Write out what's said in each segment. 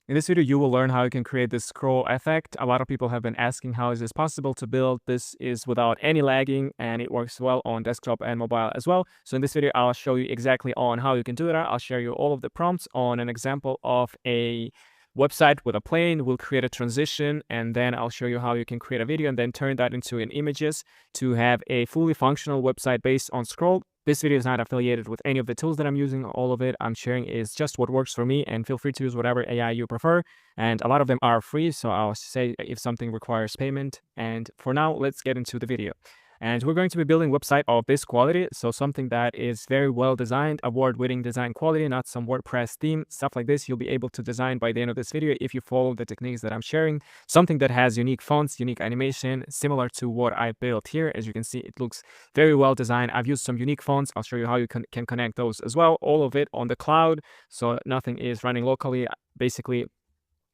In this video, you will learn how you can create this scroll effect. A lot of people have been asking how is this possible to build. This is without any lagging and it works well on desktop and mobile as well. So in this video, I'll show you exactly on how you can do that. I'll share you all of the prompts on an example of a website with a plane. We'll create a transition and then I'll show you how you can create a video and then turn that into an images to have a fully functional website based on scroll. This video is not affiliated with any of the tools that I'm using. All of it I'm sharing is just what works for me, and feel free to use whatever AI you prefer. And a lot of them are free, so I'll say if something requires payment. And for now, let's get into the video. And we're going to be building a website of this quality. So something that is very well designed, award-winning design quality, not some WordPress theme, stuff like this. You'll be able to design by the end of this video if you follow the techniques that I'm sharing. Something that has unique fonts, unique animation, similar to what I built here. As you can see, it looks very well designed. I've used some unique fonts. I'll show you how you can connect those as well. All of it on the cloud. So nothing is running locally. Basically,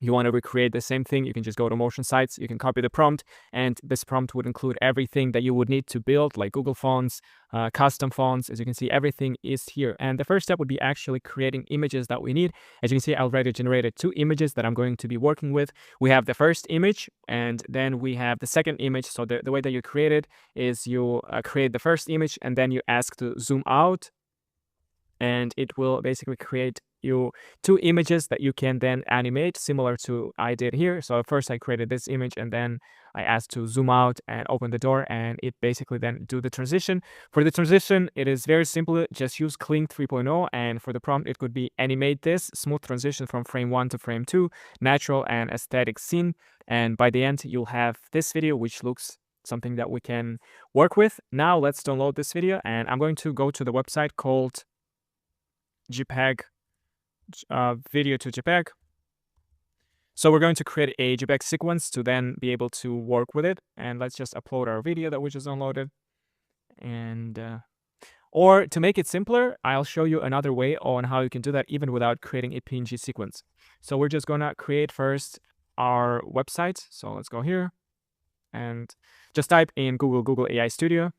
you want to recreate the same thing, you can just go to Motion Sites, you can copy the prompt, and this prompt would include everything that you would need to build, like Google Fonts, custom fonts. As you can see, everything is here. And the first step would be actually creating images that we need. As you can see, I already generated 2 images that I'm going to be working with. We have the first image, and then we have the second image. So the way that you create it is you create the first image, and then you ask to zoom out, and it will basically create you 2 images that you can then animate, similar to I did here. So first I created this image and then I asked to zoom out and open the door, and it basically then do the transition. For the transition, it is very simple. Just use Kling 3.0, and for the prompt, it could be animate this smooth transition from frame 1 to frame 2, natural and aesthetic scene. And by the end, you'll have this video, which looks something that we can work with. Now let's download this video, and I'm going to go to the website called JPEG video to JPEG. So we're going to create a JPEG sequence to then be able to work with it. And let's just upload our video that we just downloaded. And or to make it simpler, I'll show you another way on how you can do that even without creating a PNG sequence. So we're just gonna create first our website. So let's go here and just type in Google AI Studio.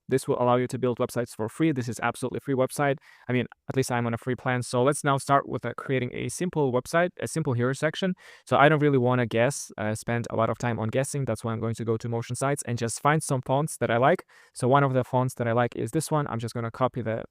This will allow you to build websites for free. This is absolutely free website. I mean, at least I'm on a free plan. So let's now start with creating a simple website, a simple hero section. So I don't really want to guess, spend a lot of time on guessing. That's why I'm going to go to Motion Sites and just find some fonts that I like. So one of the fonts that I like is this one. I'm just going to copy the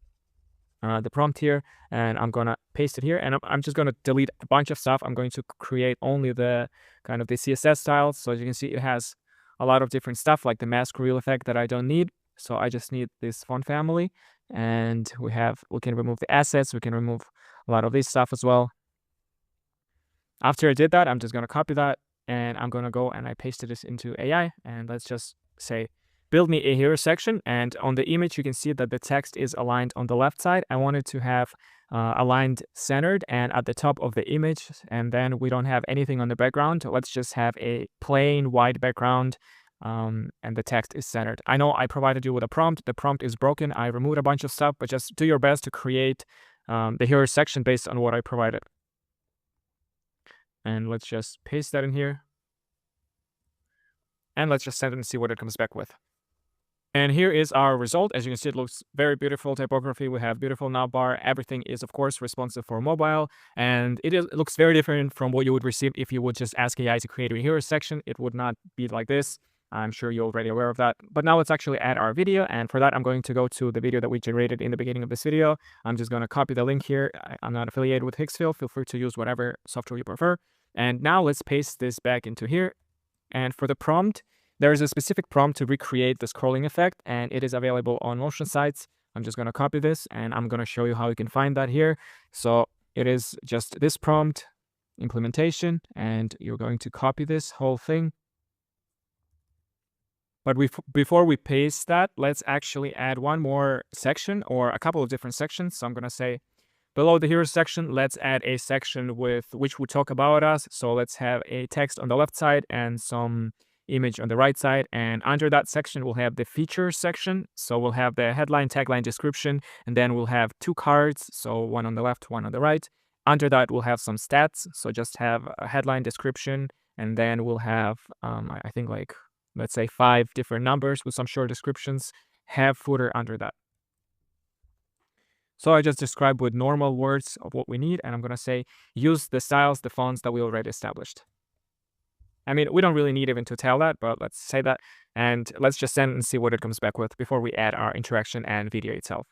prompt here, and I'm going to paste it here. And I'm just going to delete a bunch of stuff. I'm going to create only the kind of the CSS styles. So as you can see, it has a lot of different stuff like the mask reel effect that I don't need. So I just need this font family, and we can remove the assets. We can remove a lot of this stuff as well. After I did that, I'm just going to copy that, and I'm going to go and I pasted this into AI, and let's just say, build me a hero section. And on the image, you can see that the text is aligned on the left side. I wanted to have aligned centered and at the top of the image, and then we don't have anything on the background. Let's just have a plain white background. And the text is centered. I know I provided you with a prompt. The prompt is broken. I removed a bunch of stuff, but just do your best to create the hero section based on what I provided. And let's just paste that in here. And let's just send it and see what it comes back with. And here is our result. As you can see, it looks very beautiful typography. We have beautiful navbar. Everything is, of course, responsive for mobile. And it looks very different from what you would receive if you would just ask AI to create a hero section. It would not be like this. I'm sure you're already aware of that. But now let's actually add our video. And for that, I'm going to go to the video that we generated in the beginning of this video. I'm just going to copy the link here. I'm not affiliated with Hicksville. Feel free to use whatever software you prefer. And now let's paste this back into here. And for the prompt, there is a specific prompt to recreate the scrolling effect, and it is available on Motion Sites. I'm just going to copy this, and I'm going to show you how you can find that here. So it is just this prompt implementation, and you're going to copy this whole thing. But before we paste that, let's actually add one more section or a couple of different sections. So I'm going to say below the hero section, let's add a section with which would talk about us. So let's have a text on the left side and some image on the right side. And under that section, we'll have the features section. So we'll have the headline, tagline, description, and then we'll have 2 cards. So one on the left, one on the right. Under that, we'll have some stats. So just have a headline, description, and then we'll have, I think like, let's say 5 different numbers with some short descriptions, have footer under that. So I just describe with normal words of what we need, and I'm going to say use the styles, the fonts that we already established. I mean, we don't really need even to tell that, but let's say that, and let's just send and see what it comes back with before we add our interaction and video itself.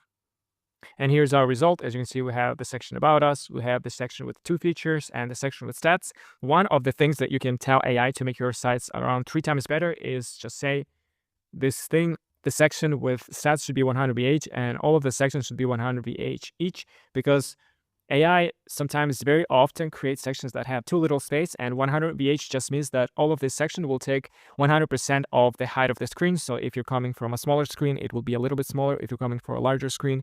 And here's our result. As you can see, we have the section about us, we have the section with 2 features, and the section with stats. One of the things that you can tell AI to make your sites around 3 times better is just say this thing, the section with stats should be 100 VH, and all of the sections should be 100 VH each, because AI sometimes very often creates sections that have too little space, and 100 VH just means that all of this section will take 100% of the height of the screen. So if you're coming from a smaller screen, it will be a little bit smaller. If you're coming from a larger screen,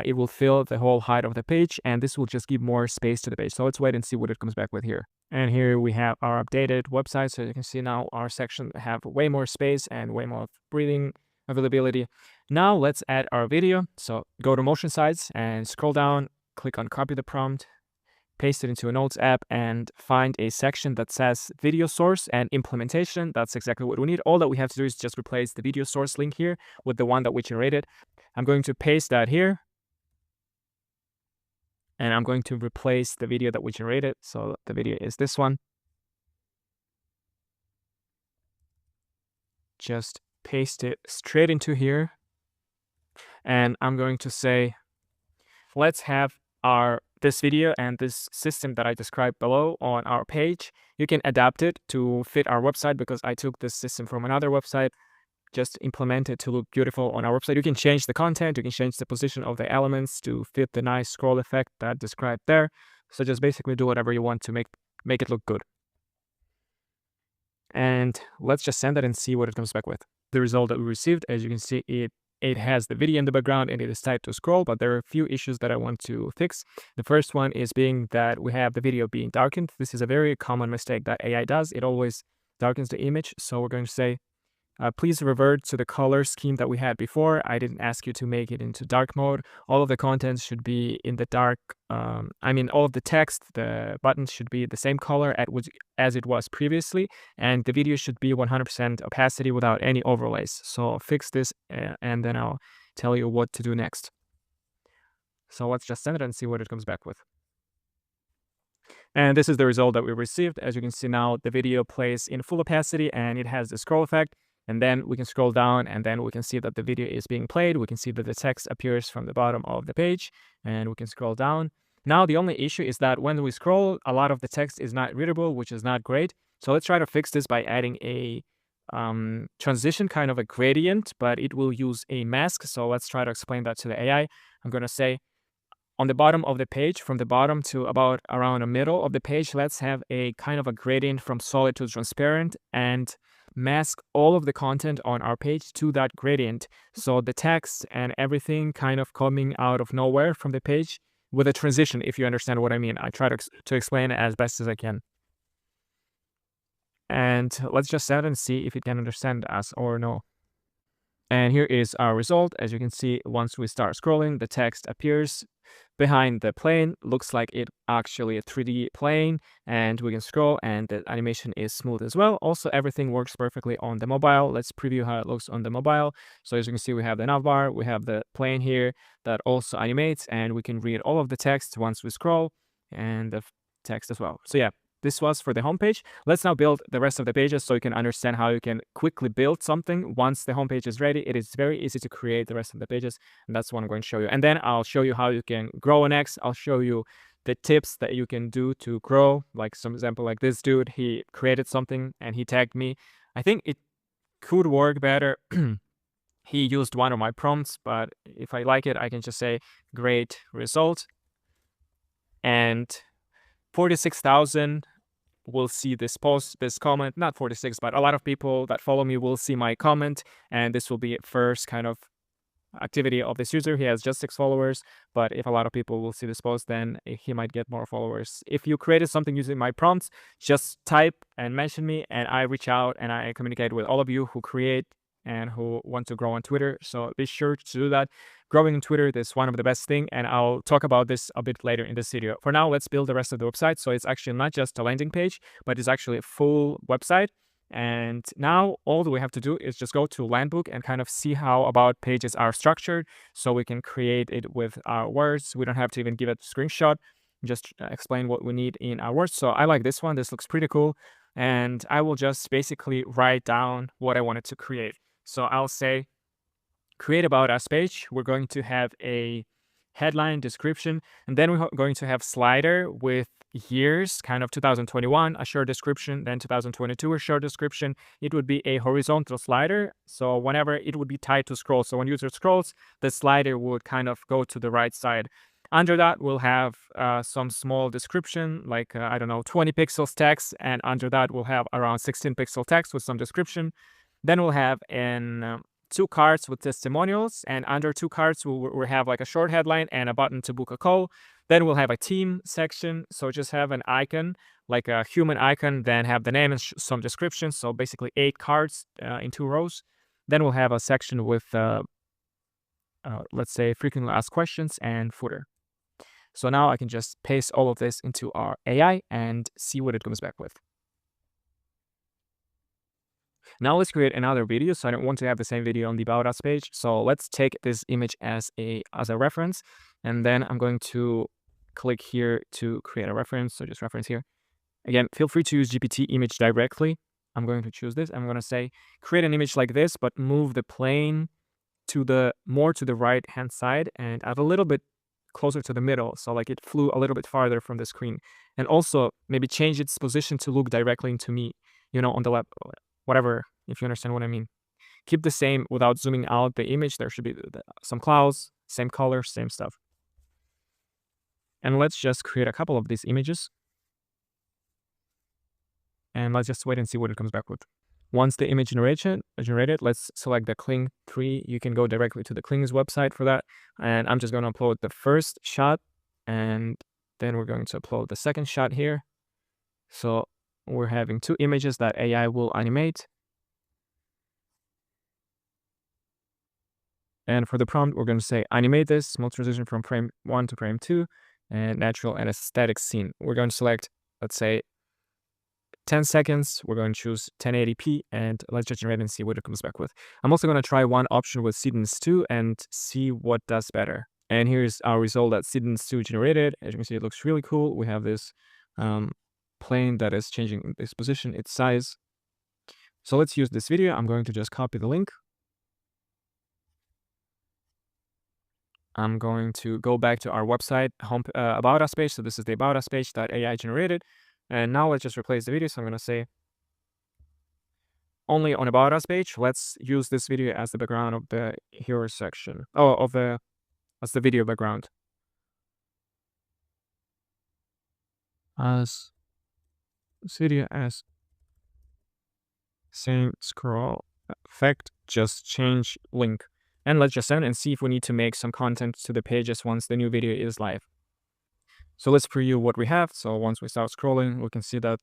it will fill the whole height of the page, and this will just give more space to the page. So let's wait and see what it comes back with here. And here we have our updated website. So you can see now our section have way more space and way more breathing availability. Now let's add our video. So go to motion sites and scroll down, click on copy the prompt, paste it into a Notes app, and find a section that says video source and implementation. That's exactly what we need. All that we have to do is just replace the video source link here with the one that we generated. I'm going to paste that here, and I'm going to replace the video that we generated. So the video is this one. Just paste it straight into here. And I'm going to say, let's have this video and this system that I described below on our page. You can adapt it to fit our website, because I took this system from another website, just implement it to look beautiful on our website. You can change the content, you can change the position of the elements to fit the nice scroll effect that described there. So just basically do whatever you want to make it look good. And let's just send it and see what it comes back with. The result that we received, as you can see, it has the video in the background and it is typed to scroll, but there are a few issues that I want to fix. The first one is being that we have the video being darkened. This is a very common mistake that AI does. It always darkens the image. So we're going to say, please revert to the color scheme that we had before. I didn't ask you to make it into dark mode. All of the content should be in the dark. All of the text, the buttons should be the same color as it was previously, and the video should be 100% opacity without any overlays. So fix this, and then I'll tell you what to do next. So let's just send it and see what it comes back with. And this is the result that we received. As you can see now, the video plays in full opacity and it has the scroll effect. And then we can scroll down, and then we can see that the video is being played. We can see that the text appears from the bottom of the page, and we can scroll down. Now, the only issue is that when we scroll, a lot of the text is not readable, which is not great. So let's try to fix this by adding a transition, kind of a gradient, but it will use a mask. So let's try to explain that to the AI. I'm going to say, on the bottom of the page, from the bottom to about around the middle of the page, let's have a kind of a gradient from solid to transparent, and mask all of the content on our page to that gradient. So the text and everything kind of coming out of nowhere from the page with a transition, if you understand what I mean. I try to explain it as best as I can. And let's just set and see if it can understand us or no. And here is our result. As you can see, once we start scrolling, the text appears behind the plane. Looks like it actually a 3D plane, and we can scroll, and the animation is smooth as well. Also, everything works perfectly on the mobile. Let's preview how it looks on the mobile. So as you can see, we have the navbar, we have the plane here that also animates, and we can read all of the text once we scroll, and the text as well. So yeah, this was for the homepage. Let's now build the rest of the pages so you can understand how you can quickly build something once the homepage is ready. It is very easy to create the rest of the pages, and that's what I'm going to show you. And then I'll show you how you can grow next. I'll show you the tips that you can do to grow. Like some example, like this dude, he created something and he tagged me. I think it could work better. He used one of my prompts, but if I like it, I can just say great result. And 46,000 will see this post, this comment, not 46, but a lot of people that follow me will see my comment, and this will be first kind of activity of this user. He has just 6 followers, but if a lot of people will see this post, then he might get more followers. If you created something using my prompts, just type and mention me, and I reach out and I communicate with all of you who create and who want to grow on Twitter. So be sure to do that. Growing on Twitter is one of the best thing, and I'll talk about this a bit later in this video. For now, let's build the rest of the website. So it's actually not just a landing page, but it's actually a full website. And now all that we have to do is just go to Landbook and kind of see how about pages are structured, so we can create it with our words. We don't have to even give it a screenshot, just explain what we need in our words. So I like this one. This looks pretty cool. And I will just basically write down what I wanted to create. So I'll say create about us page. We're going to have a headline, description, and then we're going to have slider with years, kind of 2021, a short description, then 2022, a short description. It would be a horizontal slider, so whenever it would be tied to scroll. So when user scrolls, the slider would kind of go to the right side. Under that, we'll have some small description, like, I don't know, 20 pixels text, and under that, we'll have around 16 pixel text with some description. Then we'll have an two cards with testimonials, and under two cards we'll have like a short headline and a button to book a call. Then we'll have a team section, so just have an icon, like a human icon, then have the name and some description, so basically 8 cards in 2 rows. Then we'll have a section with let's say frequently asked questions and footer. So now I can just paste all of this into our AI and see what it comes back with. Now let's create another video. So I don't want to have the same video on the About Us page. So let's take this image as a reference. And then I'm going to click here to create a reference. So just reference here. Again, feel free to use GPT image directly. I'm going to choose this. I'm going to say create an image like this, but move the plane to the more to the right hand side and add a little bit closer to the middle. So like it flew a little bit farther from the screen. And also maybe change its position to look directly into me, you know, on the left, whatever, if you understand what I mean. Keep the same without zooming out the image. There should be some clouds, same color, same stuff. And let's just create a couple of these images. And let's just wait and see what it comes back with. Once the image generated, let's select the Kling 3. You can go directly to the Kling's website for that. And I'm just going to upload the first shot, and then we're going to upload the second shot here. So we're having 2 images that AI will animate. And for the prompt, we're going to say animate this smooth transition from frame 1 to frame 2 and natural and a static scene. We're going to select, let's say, 10 seconds. We're going to choose 1080p, and let's just generate and see what it comes back with. I'm also going to try one option with Seedens 2 and see what does better. And here's our result that Seedens 2 generated. As you can see, it looks really cool. We have this plane that is changing its position, its size. So let's use this video. I'm going to just copy the link. I'm going to go back to our website home About Us page. So this is the About Us page that AI generated. And now let's just replace the video. So I'm going to say only on About Us page. Let's use this video as the background of the hero section. Oh, as the video background. As video as same scroll effect, just change link. And let's just send and see if we need to make some content to the pages once the new video is live. So let's preview what we have. So once we start scrolling, we can see that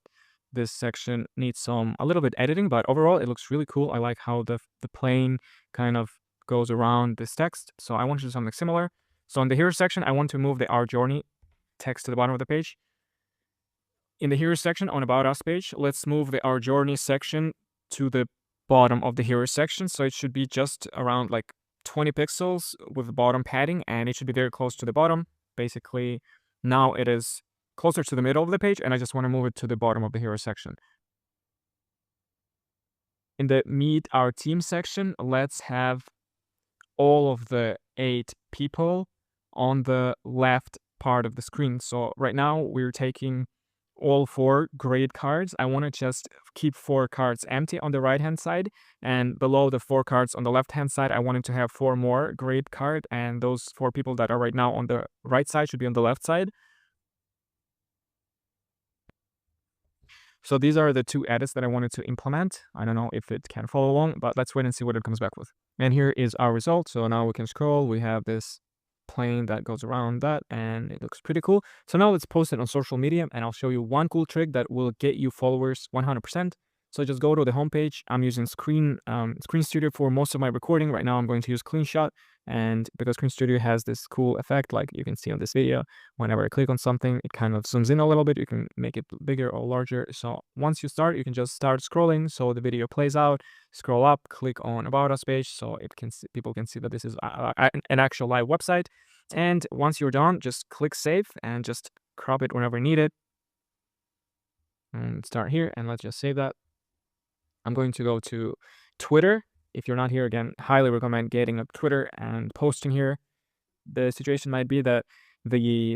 this section needs a little bit editing, but overall it looks really cool. I like how the plane kind of goes around this text. So I want to do something similar. So in the hero section, I want to move the Our Journey text to the bottom of the page. In the hero section on About Us page, let's move the Our Journey section to the bottom of the hero section. So it should be just around like 20 pixels with the bottom padding, and it should be very close to the bottom. Basically, now it is closer to the middle of the page, and I just want to move it to the bottom of the hero section. In the Meet Our Team section, let's have all of the 8 people on the left part of the screen. So right now we're taking all 4 grade cards. I want to just keep 4 cards empty on the right hand side, and below the 4 cards on the left hand side, I wanted to have 4 more grade card, and those 4 people that are right now on the right side should be on the left side. So these are the 2 edits that I wanted to implement. I don't know if it can follow along, but let's wait and see what it comes back with. And here is our result. So now we can scroll. We have this plane that goes around that, and it looks pretty cool. So now let's post it on social media, and I'll show you one cool trick that will get you followers 100%. So just go to the homepage. I'm using Screen Studio for most of my recording. Right now I'm going to use CleanShot, and because Screen Studio has this cool effect, like you can see on this video, whenever I click on something, it kind of zooms in a little bit. You can make it bigger or larger. So once you start, you can just start scrolling. So the video plays out, scroll up, click on About Us page, so people can see that this is an actual live website. And once you're done, just click save and just crop it whenever needed. And start here, and let's just save that. I'm going to go to Twitter. If you're not here, again, highly recommend getting a Twitter and posting here. The situation might be that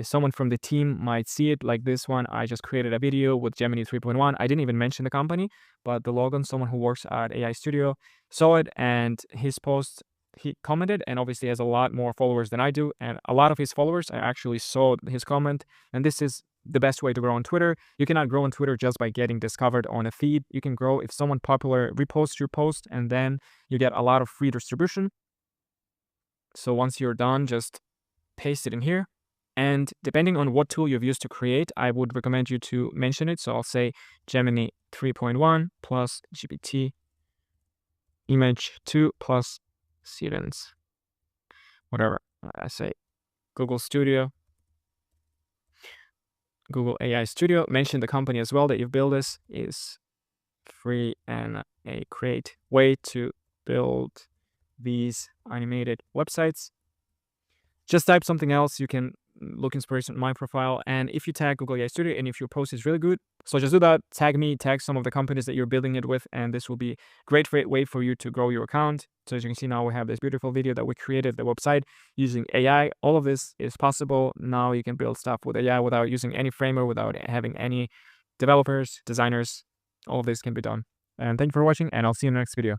someone from the team might see it, like this one. I just created a video with Gemini 3.1. I didn't even mention the company, but the Logan, someone who works at AI Studio, saw it, and his post, he commented, and obviously has a lot more followers than I do, and a lot of his followers I actually saw his comment. And this is the best way to grow on Twitter. You cannot grow on Twitter just by getting discovered on a feed. You can grow if someone popular reposts your post, and then you get a lot of free distribution. So once you're done, just paste it in here. And depending on what tool you've used to create, I would recommend you to mention it. So I'll say Gemini 3.1 plus GPT image 2 plus students, whatever. I say Google Studio, Google AI Studio. Mention the company as well that you've built. This is free and a great way to build these animated websites. Just type something else. You can look inspiration in my profile. And if you tag Google AI Studio and if your post is really good, so just do that, tag me, tag some of the companies that you're building it with, and this will be a great way for you to grow your account. So as you can see now, we have this beautiful video that we created the website using AI. All of this is possible. Now you can build stuff with AI without using any framework, without having any developers, designers. All of this can be done. And thank you for watching, and I'll see you in the next video.